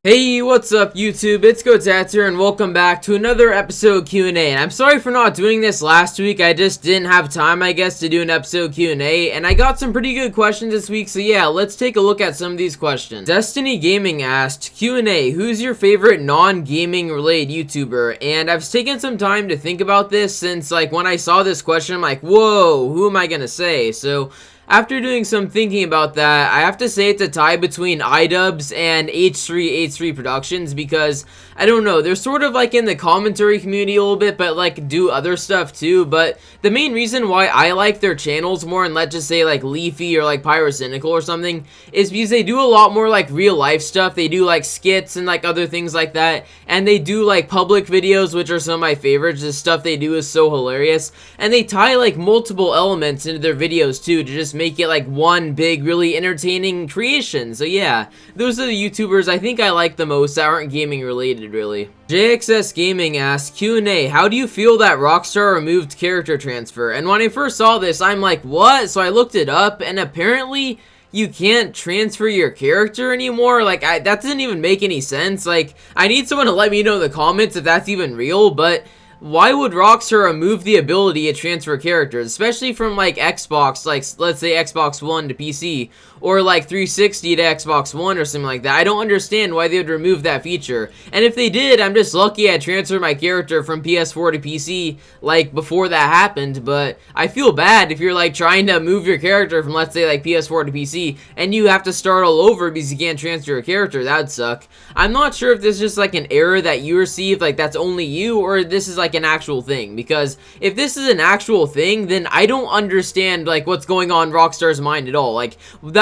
Hey, what's up YouTube? It's Kotetsu and welcome back to another episode Q&A. And I'm sorry for not doing this last week. I just didn't have time, I guess, to do an episode Q&A. And I got some pretty good questions this week, so yeah, let's take a look at some of these questions. Destiny Gaming asked, Q&A, who's your favorite non-gaming related YouTuber? And I've taken some time to think about this since, like, when I saw this question, I'm like, whoa, who am I gonna say? So after doing some thinking about that, I have to say it's a tie between iDubbbz and H3 Productions because, I don't know, they're sort of like in the commentary community a little bit, but like do other stuff too. But the main reason why I like their channels more, and let's just say like Leafy or like Pyrocynical or something, is because they do a lot more like real life stuff. They do like skits and like other things like that, and they do like public videos, which are some of my favorites. The stuff they do is so hilarious, and they tie like multiple elements into their videos too to just make it like one big really entertaining creation. So yeah, those are the YouTubers I think I like the most that aren't gaming related really. JXS Gaming asks, Q&A, how do you feel that Rockstar removed character transfer? And when I first saw this, I'm like, what? So I looked it up, and apparently you can't transfer your character anymore. Like, that doesn't even make any sense. Like, I need someone to let me know in the comments if that's even real, but why would Rockstar remove the ability to transfer characters, especially from like Xbox, like let's say Xbox One to PC, or like 360 to Xbox One or something like that? I don't understand why they would remove that feature. And if they did, I'm just lucky I transferred my character from PS4 to PC like before that happened. But I feel bad if you're like trying to move your character from, let's say, like PS4 to PC and you have to start all over because you can't transfer your character. That'd suck. I'm not sure if this is just like an error that you received, like that's only you, or this is like an actual thing. Because if this is an actual thing, then I don't understand like what's going on in Rockstar's mind at all. Like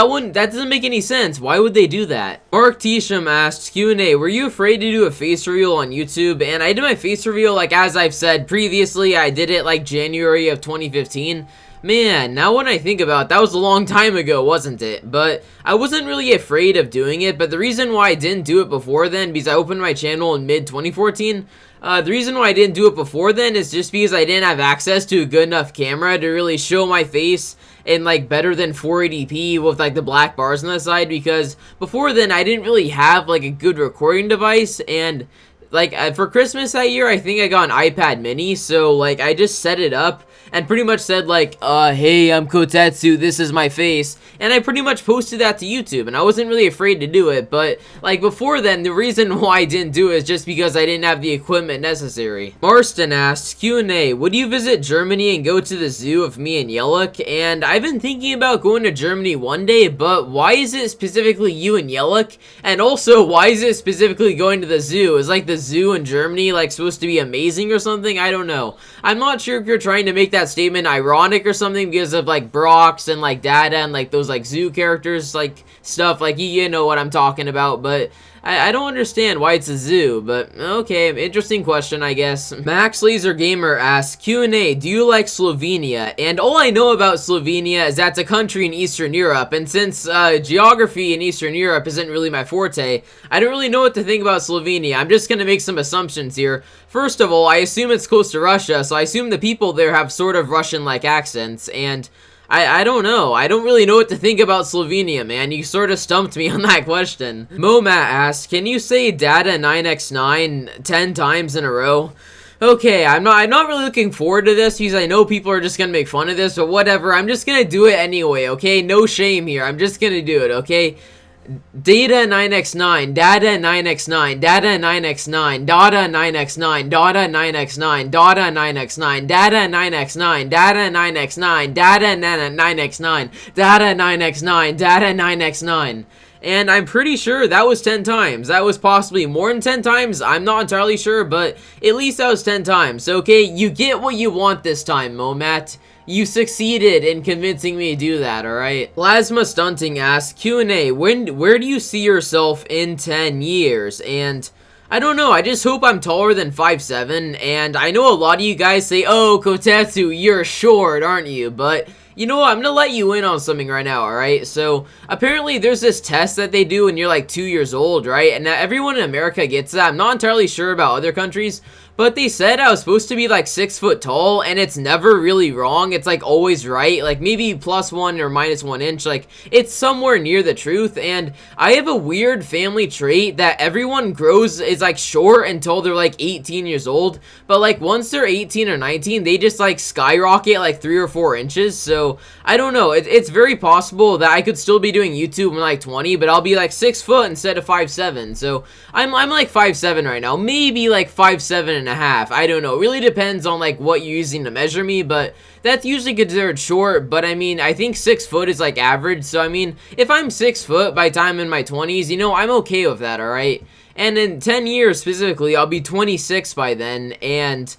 that doesn't make any sense. Why would they do that? Mark Tisham asked, Q&A, were you afraid to do a face reveal on YouTube? And I did my face reveal, like as I've said previously, I did it like January of 2015. Man, now when I think about it, that was a long time ago, wasn't it? But I wasn't really afraid of doing it, but the reason why I didn't do it before then, because I opened my channel in mid-2014, the reason why I didn't do it before then is just because I didn't have access to a good enough camera to really show my face in like better than 480p with like the black bars on the side, because before then I didn't really have like a good recording device. And like for Christmas that year, I think I got an iPad mini, so like I just set it up and pretty much said like, hey, I'm Kotetsu, this is my face, and I pretty much posted that to YouTube, and I wasn't really afraid to do it. But like before then, the reason why I didn't do it is just because I didn't have the equipment necessary. Marston asked, Q&A, would you visit Germany and go to the zoo with me and Yellock? And I've been thinking about going to Germany one day, but why is it specifically you and Yellock? And also, why is it specifically going to the zoo? Is like the zoo in Germany like supposed to be amazing or something? I don't know. I'm not sure if you're trying to make that statement ironic or something because of like Brox and like Dada and like those like zoo characters like stuff, like you know what I'm talking about. But I don't understand why it's a zoo, but okay, interesting question, I guess. Max Laser Gamer asks, Q&A, do you like Slovenia? And all I know about Slovenia is that's a country in Eastern Europe, and since geography in Eastern Europe isn't really my forte, I don't really know what to think about Slovenia. I'm just gonna make some assumptions here. First of all, I assume it's close to Russia, so I assume the people there have sort of Russian-like accents, and I don't know. I don't really know what to think about Slovenia, man. You sort of stumped me on that question. Momat asked, can you say Dada 9x9 10 times in a row? Okay, I'm not really looking forward to this because I know people are just gonna make fun of this, but whatever. I'm just gonna do it anyway, okay? No shame here. I'm just gonna do it, okay? Data 9x9, Dada 9x9, Dada 9x9, Dada 9x9, Dada 9x9, Dada 9x9, Dada 9x9, Dada 9x9, Dada 9x9, Dada 9x9, Dada 9x9. And I'm pretty sure that was 10 times. That was possibly more than 10 times. I'm not entirely sure, but at least that was 10 times. Okay, you get what you want this time, Momat. You succeeded in convincing me to do that, alright? Plasma Stunting asks, Q&A, where do you see yourself in 10 years? And I don't know, I just hope I'm taller than 5'7", and I know a lot of you guys say, oh, Kotetsu, you're short, aren't you? But you know what, I'm gonna let you in on something right now, alright? So, apparently there's this test that they do when you're like 2 years old, right? And everyone in America gets that. I'm not entirely sure about other countries, but they said I was supposed to be like 6 foot tall, and it's never really wrong. It's like always right, like maybe +1 or -1 inch, like it's somewhere near the truth. And I have a weird family trait that everyone grows is like short until they're like 18 years old, but like once they're 18 or 19, they just like skyrocket like 3 or 4 inches. So I don't know, it's very possible that I could still be doing YouTube when like 20, but I'll be like 6 foot instead of 5'7". So I'm like 5'7" right now, maybe like 5'7.5". I don't know, it really depends on like what you're using to measure me, but that's usually considered short. But I mean, I think 6 foot is like average. So I mean, if I'm 6 foot by the time in my 20s, you know, I'm okay with that, alright? And in 10 years specifically, I'll be 26 by then, and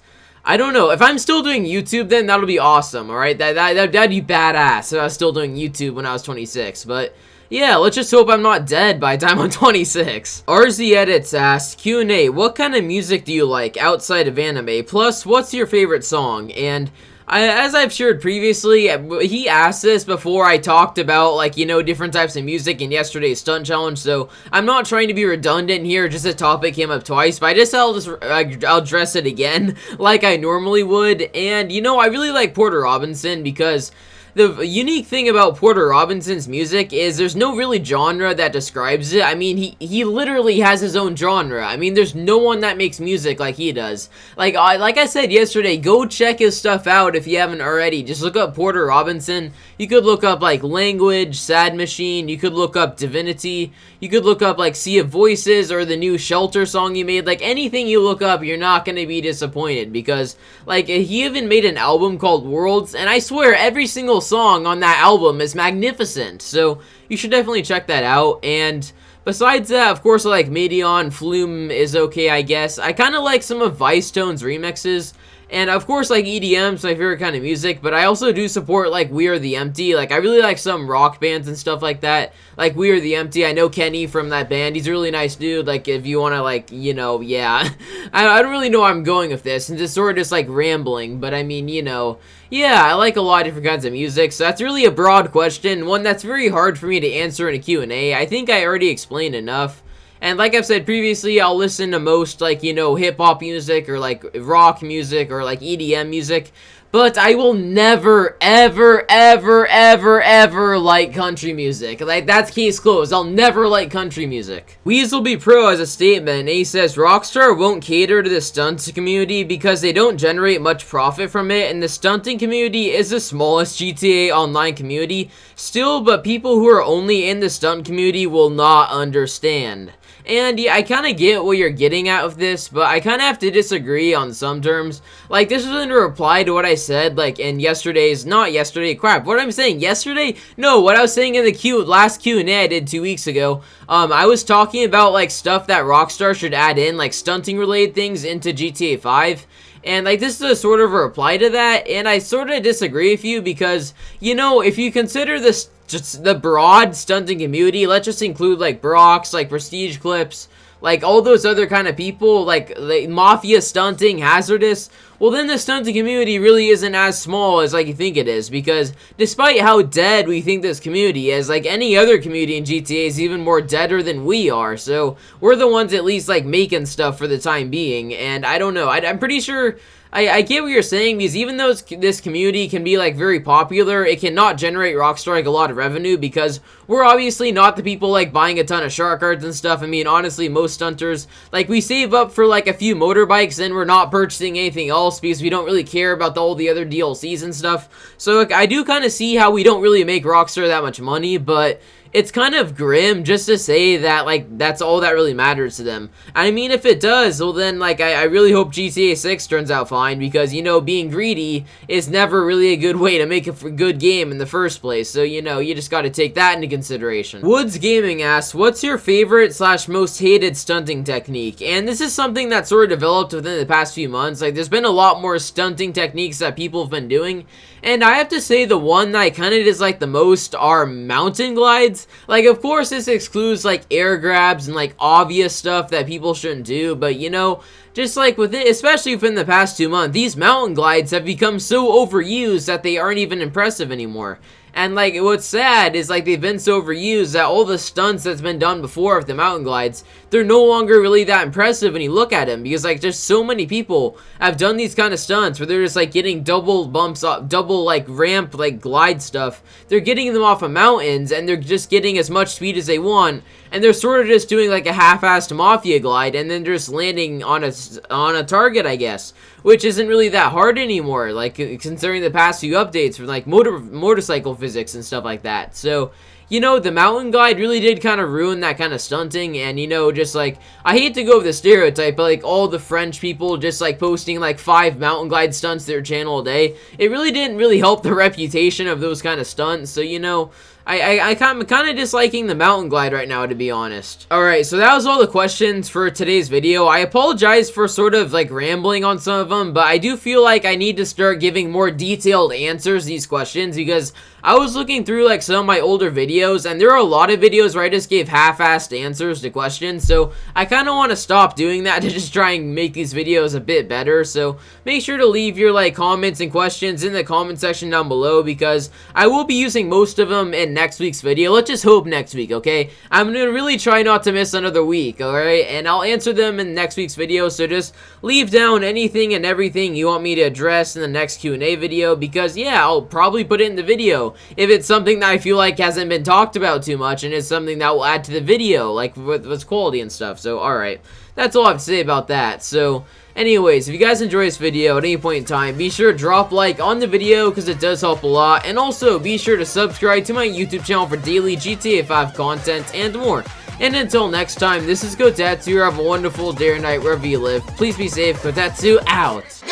I don't know, if I'm still doing YouTube, then that'll be awesome, alright? That'd be badass if I was still doing YouTube when I was 26, but yeah, let's just hope I'm not dead by the time I'm 26. RZ Edits asks, Q&A, what kind of music do you like outside of anime? Plus, what's your favorite song? And as I've shared previously, he asked this before I talked about, like, you know, different types of music in yesterday's stunt challenge, so I'm not trying to be redundant here, just a topic came up twice, but I'll address it again, like I normally would. And, you know, I really like Porter Robinson because the unique thing about Porter Robinson's music is there's no really genre that describes it. I mean, he literally has his own genre. I mean, there's no one that makes music like he does. Like I said yesterday, go check his stuff out if you haven't already. Just look up Porter Robinson. You could look up like Language, Sad Machine. You could look up Divinity. You could look up like Sea of Voices or the new Shelter song he made. Like anything you look up, you're not going to be disappointed because like he even made an album called Worlds, and I swear every single song on that album is magnificent. So you should definitely check that out. And besides that, of course, I like Medion. Flume is okay, I guess. I kind of like some of Vice Tone's remixes. And of course, like, EDM's my favorite kind of music, but I also do support, like, We Are The Empty. Like, I really like some rock bands and stuff like that. Like, We Are The Empty, I know Kenny from that band. He's a really nice dude. Like, if you want to, like, you know, yeah. I don't really know where I'm going with this, and just sort of just, like, rambling. But, I mean, you know, yeah, I like a lot of different kinds of music. So that's really a broad question, one that's very hard for me to answer in a Q&A. I think I already explained enough. And like I've said previously, I'll listen to most, like, you know, hip-hop music or, like, rock music or, like, EDM music. But I will never, ever, ever, ever, ever like country music. Like, that's case closed. I'll never like country music. Weaselby Pro has a statement, and he says, Rockstar won't cater to the stunts community because they don't generate much profit from it, and the stunting community is the smallest GTA Online community. Still, but people who are only in the stunt community will not understand. And yeah, I kind of get what you're getting at with this, but I kind of have to disagree on some terms. Like, this was in reply to what I said, like, in yesterday's, not yesterday, crap, what I'm saying, yesterday? No, what I was saying in the last Q&A I did 2 weeks ago. I was talking about, like, stuff that Rockstar should add in, like, stunting related things into GTA 5. And, like, this is a sort of a reply to that, and I sort of disagree with you because, you know, if you consider this just the broad stunting community, let's just include, like, Brox, like, Prestige Clips, like, all those other kind of people, like Mafia Stunting, Hazardous, well, then the stunting community really isn't as small as, like, you think it is, because despite how dead we think this community is, like, any other community in GTA is even more deader than we are, so we're the ones at least, like, making stuff for the time being. And I don't know, I'm pretty sure I get what you're saying, because even though this community can be, like, very popular, it cannot generate Rockstar, like, a lot of revenue, because we're obviously not the people, like, buying a ton of shark cards and stuff. I mean, honestly, most stunters, like, we save up for, like, a few motorbikes, and we're not purchasing anything else, because we don't really care about all the other DLCs and stuff. So, like, I do kind of see how we don't really make Rockstar that much money, but it's kind of grim just to say that, like, that's all that really matters to them. I mean, if it does, well then, like, I really hope GTA 6 turns out fine, because, you know, being greedy is never really a good way to make a good game in the first place. So, you know, you just gotta take that into consideration. Woods Gaming asks, what's your favorite / most hated stunting technique? And this is something that sort of developed within the past few months. Like, there's been a lot more stunting techniques that people have been doing, and I have to say the one that I kind of dislike the most are mountain glides. Like, of course, this excludes, like, air grabs and, like, obvious stuff that people shouldn't do, but, you know, just, like, within, especially within the past 2 months, these mountain glides have become so overused that they aren't even impressive anymore. And like, what's sad is like they've been so overused that all the stunts that's been done before with the mountain glides, they're no longer really that impressive when you look at them, because like just so many people have done these kind of stunts where they're just like getting double bumps up, double like ramp like glide stuff. They're getting them off of mountains and they're just getting as much speed as they want, and they're sort of just doing like a half-assed mafia glide and then just landing on a target, I guess, which isn't really that hard anymore, like considering the past few updates for like motorcycle physics and stuff like that. So, you know, the mountain glide really did kind of ruin that kind of stunting. And, you know, just like, I hate to go with the stereotype, but like all the French people just like posting like 5 mountain glide stunts to their channel a day, it really didn't really help the reputation of those kind of stunts. So, you know, I'm kind of disliking the mountain glide right now, to be honest. Alright, so that was all the questions for today's video. I apologize for sort of like rambling on some of them, but I do feel like I need to start giving more detailed answers to these questions, because I was looking through like some of my older videos, and there are a lot of videos where I just gave half-assed answers to questions, so I kind of want to stop doing that to just try and make these videos a bit better. So make sure to leave your like comments and questions in the comment section down below, because I will be using most of them in next week's video. Let's just hope next week, okay? I'm gonna really try not to miss another week, alright? And I'll answer them in next week's video, so just leave down anything and everything you want me to address in the next Q&A video, because yeah, I'll probably put it in the video if it's something that I feel like hasn't been talked about too much and it's something that will add to the video, like with its quality and stuff. So alright, that's all I have to say about that. So anyways, if you guys enjoy this video at any point in time, be sure to drop a like on the video, because it does help a lot. And also, be sure to subscribe to my YouTube channel for daily GTA 5 content and more. And until next time, this is Kotetsu. Have a wonderful day or night wherever you live. Please be safe. Kotetsu out.